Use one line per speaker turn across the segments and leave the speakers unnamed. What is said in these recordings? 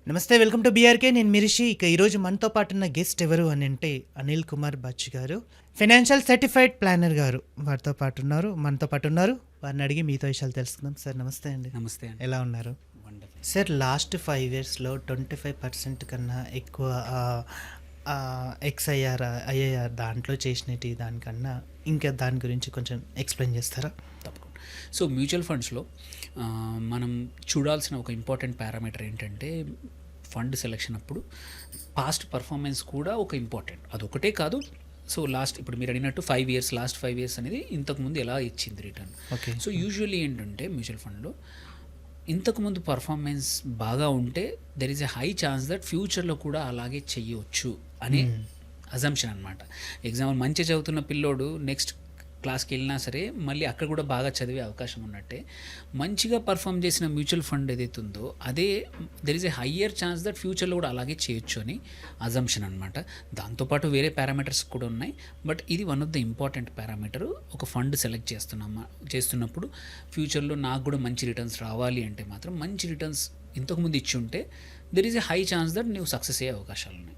నమస్తే, welcome to BRK. నేను మిరిషి. ఇక ఈరోజు మనతో పాటు ఉన్న గెస్ట్ ఎవరు అని అంటే అనిల్ కుమార్ బచ్చి గారు, ఫైనాన్షియల్ సర్టిఫైడ్ ప్లానర్ గారు. వారితో పాటు ఉన్నారు, మనతో పాటు ఉన్నారు. వారిని అడిగి మీతో విషయాలు తెలుసుకుందాం. సార్ నమస్తే అండి.
నమస్తే అండి.
ఎలా ఉన్నారు?
వండర్ఫుల్.
సార్, లాస్ట్ 5 ఇయర్స్లో 25% కన్నా ఎక్కువ ఎక్స్ఐఆర్ ఐఐఆర్ దాంట్లో చేసినట్టు దానికన్నా ఇంకా దాని గురించి కొంచెం ఎక్స్ప్లెయిన్ చేస్తారా?
తప్పకుండా. సో మ్యూచువల్ ఫండ్స్లో మనం చూడాల్సిన ఒక ఇంపార్టెంట్ పారామీటర్ ఏంటంటే ఫండ్ సెలెక్షన్ అప్పుడు పాస్ట్ పర్ఫార్మెన్స్ కూడా ఒక ఇంపార్టెంట్. అదొకటే కాదు. సో ఇప్పుడు మీరు అడిగినట్టు లాస్ట్ 5 ఇయర్స్ అనేది ఇంతకుముందు ఎలా ఇచ్చింది రిటర్న్.
ఓకే.
సో యూజువల్లీ ఏంటంటే మ్యూచువల్ ఫండ్లో ఇంతకుముందు పర్ఫార్మెన్స్ బాగా ఉంటే there is a high chance that ఫ్యూచర్లో కూడా అలాగే చెయ్యవచ్చు అనే అజంప్షన్ అనమాట. ఎగ్జాంపుల్, మంచి చదువుతున్న పిల్లోడు నెక్స్ట్ క్లాస్కి వెళ్ళినా సరే మళ్ళీ అక్కడ కూడా బాగా చదివే అవకాశం ఉన్నట్టే, మంచిగా పర్ఫామ్ చేసిన మ్యూచువల్ ఫండ్ ఏదైతే ఉందో అదే there is a higher chance that ఫ్యూచర్లో కూడా అలాగే చేయొచ్చు అని అజంప్షన్ అనమాట. దాంతోపాటు వేరే పారామీటర్స్ కూడా ఉన్నాయి, బట్ ఇది one of the important parameter. ఒక ఫండ్ సెలెక్ట్ చేస్తున్నప్పుడు ఫ్యూచర్లో నాకు కూడా మంచి రిటర్న్స్ రావాలి అంటే మాత్రం మంచి రిటర్న్స్ ఇంతకుముందు ఇచ్చి ఉంటే there is a high chance that నువ్వు సక్సెస్ అయ్యే అవకాశాలు ఉన్నాయి.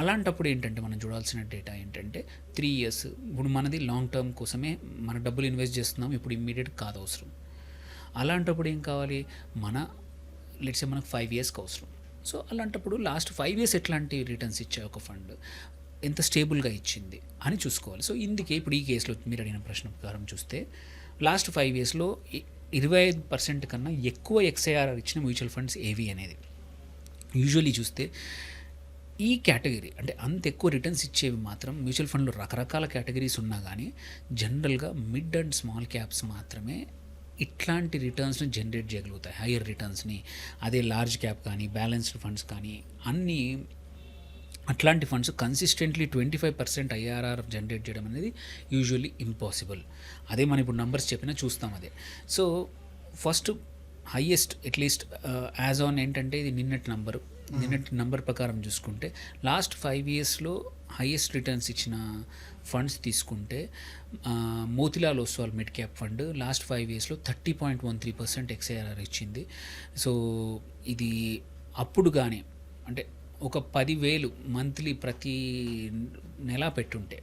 అలాంటప్పుడు ఏంటంటే మనం చూడాల్సిన డేటా ఏంటంటే 3 ఇయర్స్. ఇప్పుడు మనది లాంగ్ టర్మ్ కోసమే మన డబ్బులు ఇన్వెస్ట్ చేస్తున్నాం, ఇప్పుడు ఇమ్మీడియట్ కాదు అవసరం. అలాంటప్పుడు ఏం కావాలి, లెట్స్ సే మనకు 5 ఇయర్స్కి అవసరం. సో అలాంటప్పుడు లాస్ట్ 5 ఇయర్స్ ఎట్లాంటి రిటర్న్స్ ఇచ్చే ఒక ఫండ్ ఎంత స్టేబుల్గా ఇచ్చింది అని చూసుకోవాలి. సో ఇందుకే ఇప్పుడు ఈ కేసులో మీరు అడిగిన ప్రశ్న ప్రకారం చూస్తే లాస్ట్ 5 ఇయర్స్లో 25% కన్నా ఎక్కువ ఎక్స్ఐఆర్ ఇచ్చిన మ్యూచువల్ ఫండ్స్ ఏవి అనేది యూజువల్లీ చూస్తే ఈ కేటగిరీ అంటే అంత ఎక్కువ రిటర్న్స్ ఇచ్చేవి మాత్రం మ్యూచువల్ ఫండ్లో రకరకాల కేటగిరీస్ ఉన్నా కానీ జనరల్గా మిడ్ అండ్ స్మాల్ క్యాప్స్ మాత్రమే ఇట్లాంటి రిటర్న్స్ని జనరేట్ చేయగలుగుతాయి, హయ్యర్ రిటర్న్స్ని. అదే లార్జ్ క్యాప్ కానీ బ్యాలెన్స్డ్ ఫండ్స్ కానీ అన్నీ అట్లాంటి ఫండ్స్ కన్సిస్టెంట్లీ 25% ఐఆర్ఆర్ జనరేట్ చేయడం అనేది యూజువల్లీ ఇంపాసిబుల్. అదే మనం ఇప్పుడు నంబర్స్ చెప్పినా చూస్తాం అదే. So first highest at least as on ఏంటంటే ఇది నిన్నటి నంబర్ ప్రకారం చూసుకుంటే లాస్ట్ 5 ఇయర్స్లో హయ్యెస్ట్ రిటర్న్స్ ఇచ్చిన ఫండ్స్ తీసుకుంటే Motilal Oswal mid cap fund last 5 ఇయర్స్లో 30.13% ఎక్స్ఐఆర్ఆర్ ఇచ్చింది. సో ఇది అప్పుడు కానీ అంటే ఒక 10,000 మంత్లీ ప్రతి నెల పెట్టుంటే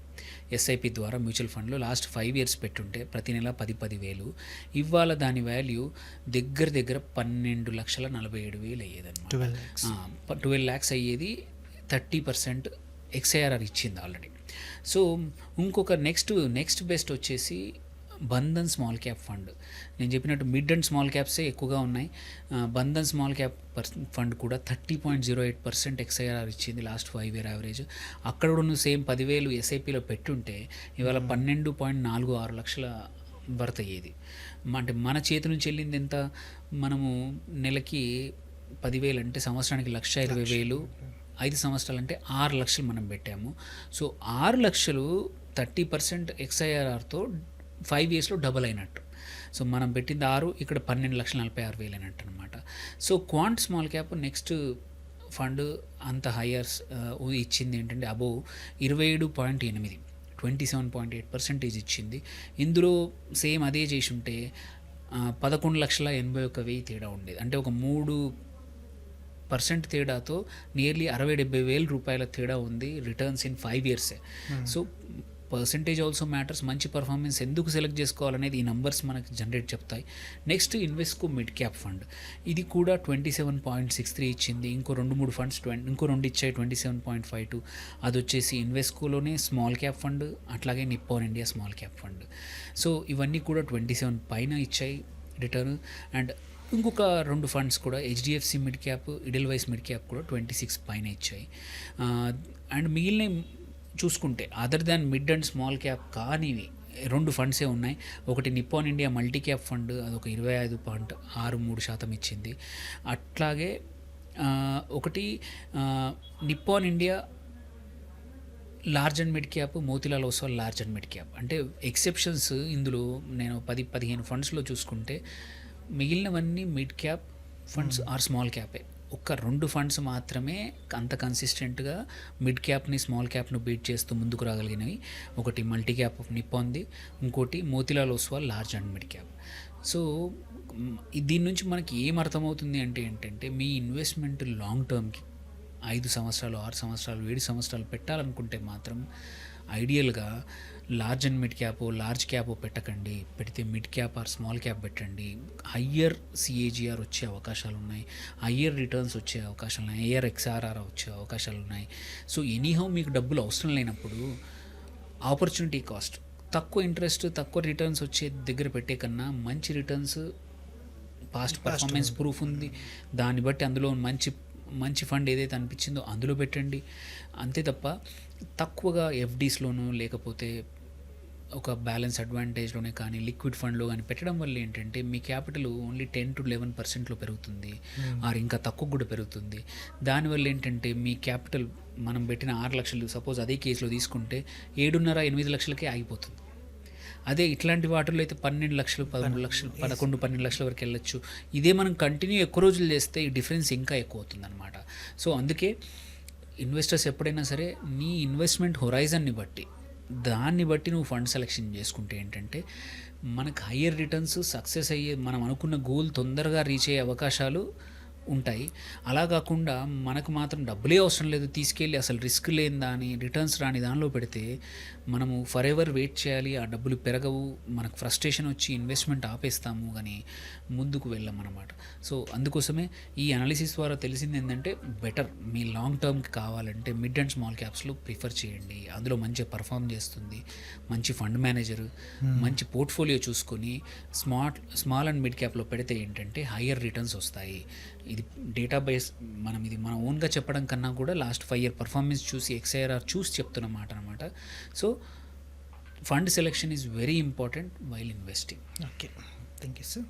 ఎస్ఐపి ద్వారా మ్యూచువల్ ఫండ్లో లాస్ట్ 5 ఇయర్స్ పెట్టుంటే ప్రతి నెల 10,000 ఇవాళ దాని వాల్యూ దగ్గర 12,47,000 అయ్యేదన్నమాట. 12 lakhs అయ్యేది. 30% ఎక్స్ఐఆర్ఆర్ ఇచ్చింది ఆల్రెడీ. సో ఇంకొక నెక్స్ట్ బెస్ట్ వచ్చేసి బంధన్ స్మాల్ క్యాప్ ఫండ్. నేను చెప్పినట్టు మిడ్ అండ్ స్మాల్ క్యాప్సే ఎక్కువగా ఉన్నాయి. బంధన్ స్మాల్ క్యాప్ ఫండ్ కూడా 30.08% ఎక్స్ఐఆర్ ఇచ్చింది లాస్ట్ 5 ఇయర్ యావరేజ్. అక్కడ కూడా నువ్వు సేమ్ 10,000 ఎస్ఐపిలో పెట్టుంటే ఇవాళ 12.46 లక్షల వర్త్ అయ్యేది. అంటే మన చేతి నుంచి వెళ్ళింది ఎంత, మనము నెలకి 10,000 అంటే సంవత్సరానికి 1,20,000, 5 సంవత్సరాలు అంటే 6 లక్షలు మనం పెట్టాము. సో 6 లక్షలు 30% ఎక్స్ఐఆర్ఆర్తో 5 ఇయర్స్లో డబల్ అయినట్టు. సో మనం పెట్టింది 6, ఇక్కడ 12,46,000 అయినట్టు అనమాట. So quant small cap next fund అంత హయ్యర్స్ ఇచ్చింది ఏంటంటే అబోవ్ 27.8, 27.8% ఇచ్చింది. ఇందులో సేమ్ అదే చేసి ఉంటే 11,81,000 తేడా ఉండేది. అంటే ఒక 3% తేడాతో నియర్లీ 60,000-70,000 రూపాయల తేడా ఉంది రిటర్న్స్ ఇన్ 5 ఇయర్సే. So percentage also matters. మంచి పర్ఫార్మెన్స్ ఎందుకు సెలెక్ట్ చేసుకోవాలనేది ఈ నంబర్స్ మనకి జనరేట్ చెప్తాయి. Next Invesco mid cap fund, ఇది కూడా 27.63 ఇచ్చింది. ఇంకో 2-3 ఫండ్స్ ఇంకో 2 ఇచ్చాయి 27.52. అది వచ్చేసి ఇన్వెస్కోలోనే స్మాల్ క్యాప్ ఫండ్, అట్లాగే Nippon India small cap fund. So ఇవన్నీ కూడా 27 పైన ఇచ్చాయి రిటర్న్. అండ్ ఇంకొక 2 ఫండ్స్ కూడా HDFC mid cap, Edelweiss mid cap కూడా 26 పైన ఇచ్చాయి. అండ్ మిగిలిన చూసుకుంటే other than mid and small cap కానివి 2 ఫండ్సే ఉన్నాయి. ఒకటి Nippon India multi cap fund, అదొక 25.63% ఇచ్చింది. అట్లాగే ఒకటి Nippon India large and mid cap, Motilal Oswal large and mid cap. అంటే ఎక్సెప్షన్స్ ఇందులో నేను 10-15 ఫండ్స్లో చూసుకుంటే మిగిలినవన్నీ mid cap funds or small క్యాపే. ఒక 2 ఫండ్స్ మాత్రమే అంత కన్సిస్టెంట్గా మిడ్ క్యాప్ని స్మాల్ క్యాప్ను బీట్ చేస్తూ ముందుకు రాగలిగినవి. ఒకటి మల్టీ క్యాప్ ఆఫ్ నిప్పాన్ది, ఇంకోటి Motilal Oswal large and mid cap. So దీని నుంచి మనకి ఏం అర్థమవుతుంది అంటే ఏంటంటే, మీ ఇన్వెస్ట్మెంట్ లాంగ్ టర్మ్కి 5 సంవత్సరాలు 6 సంవత్సరాలు 7 సంవత్సరాలు పెట్టాలనుకుంటే మాత్రం ఐడియల్గా large and mid cap large cap పెట్టకండి. పెడితే mid cap or small cap పెట్టండి. హయ్యర్ సిఏజిఆర్ వచ్చే అవకాశాలు ఉన్నాయి, హయ్యర్ రిటర్న్స్ వచ్చే అవకాశాలు ఉన్నాయి, హయ్యర్ ఎక్స్ఆర్ఆర్ వచ్చే అవకాశాలు ఉన్నాయి. సో ఎనీహౌ మీకు డబ్బులు అవసరం లేనప్పుడు ఆపర్చునిటీ కాస్ట్, తక్కువ ఇంట్రెస్ట్ తక్కువ రిటర్న్స్ వచ్చే దగ్గర పెట్టే కన్నా మంచి రిటర్న్స్ పాస్ట్ పర్ఫార్మెన్స్ ప్రూఫ్ ఉంది, దాన్ని బట్టి అందులో మంచి ఫండ్ ఏదైతే అనిపించిందో అందులో పెట్టండి. అంతే తప్ప తక్కువగా ఎఫ్డీస్లోనూ లేకపోతే ఒక బ్యాలెన్స్ అడ్వాంటేజ్లోనే కానీ లిక్విడ్ ఫండ్లో కానీ పెట్టడం వల్ల ఏంటంటే మీ క్యాపిటల్ ఓన్లీ 10 to 11% పెరుగుతుంది, ఆర్ ఇంకా తక్కువ కూడా పెరుగుతుంది. దానివల్ల ఏంటంటే మీ క్యాపిటల్ మనం పెట్టిన 6 లక్షలు సపోజ్ అదే కేసులో తీసుకుంటే 7.5-8 లక్షలకే ఆగిపోతుంది. అదే ఇట్లాంటి వాటిల్లో అయితే 12 లక్షలు 13 లక్షలు 11-12 లక్షల వరకు వెళ్ళొచ్చు. ఇదే మనం కంటిన్యూ ఎక్కువ రోజులు చేస్తే ఈ డిఫరెన్స్ ఇంకా ఎక్కువ అవుతుంది అనమాట. సో అందుకే ఇన్వెస్టర్స్ ఎప్పుడైనా సరే నీ ఇన్వెస్ట్మెంట్ హొరైజన్ని బట్టి దాన్ని బట్టి నువ్వు ఫండ్ సెలెక్షన్ చేసుకుంటే ఏంటంటే మనకు హయ్యర్ రిటర్న్స్ సక్సెస్ అయ్యే మనం అనుకున్న గోల్ తొందరగా రీచ్ అయ్యే అవకాశాలు ఉంటాయి. అలా కాకుండా మనకు మాత్రం డబ్బులే అవసరం లేదు తీసుకెళ్ళి అసలు రిస్క్ లేని దాని రిటర్న్స్ రాని దానిలో పెడితే మనము ఫర్ ఎవర్ వెయిట్ చేయాలి, ఆ డబ్బులు పెరగవు, మనకు ఫ్రస్ట్రేషన్ వచ్చి ఇన్వెస్ట్మెంట్ ఆపేస్తాము కానీ ముందుకు వెళ్ళామన్నమాట. సో అందుకోసమే ఈ అనాలిసిస్ ద్వారా తెలిసింది ఏంటంటే బెటర్ మీ లాంగ్ టర్మ్కి కావాలంటే మిడ్ అండ్ స్మాల్ క్యాప్స్లో ప్రిఫర్ చేయండి. అందులో మంచిగా పర్ఫామ్ చేస్తుంది, మంచి ఫండ్ మేనేజర్, మంచి పోర్ట్ఫోలియో చూసుకొని స్మాల్ అండ్ మిడ్ క్యాప్లో పెడితే ఏంటంటే హయ్యర్ రిటర్న్స్ వస్తాయి. ఇది డేటాబేస్ ఇది మన ఓన్గా చెప్పడం కన్నా కూడా లాస్ట్ 5 year పర్ఫార్మెన్స్ చూసి ఎక్స్ఐఆర్ఆర్ చూసి చెప్తున్నమాట అనమాట. So fund selection is very important while investing.
Okay, thank you sir.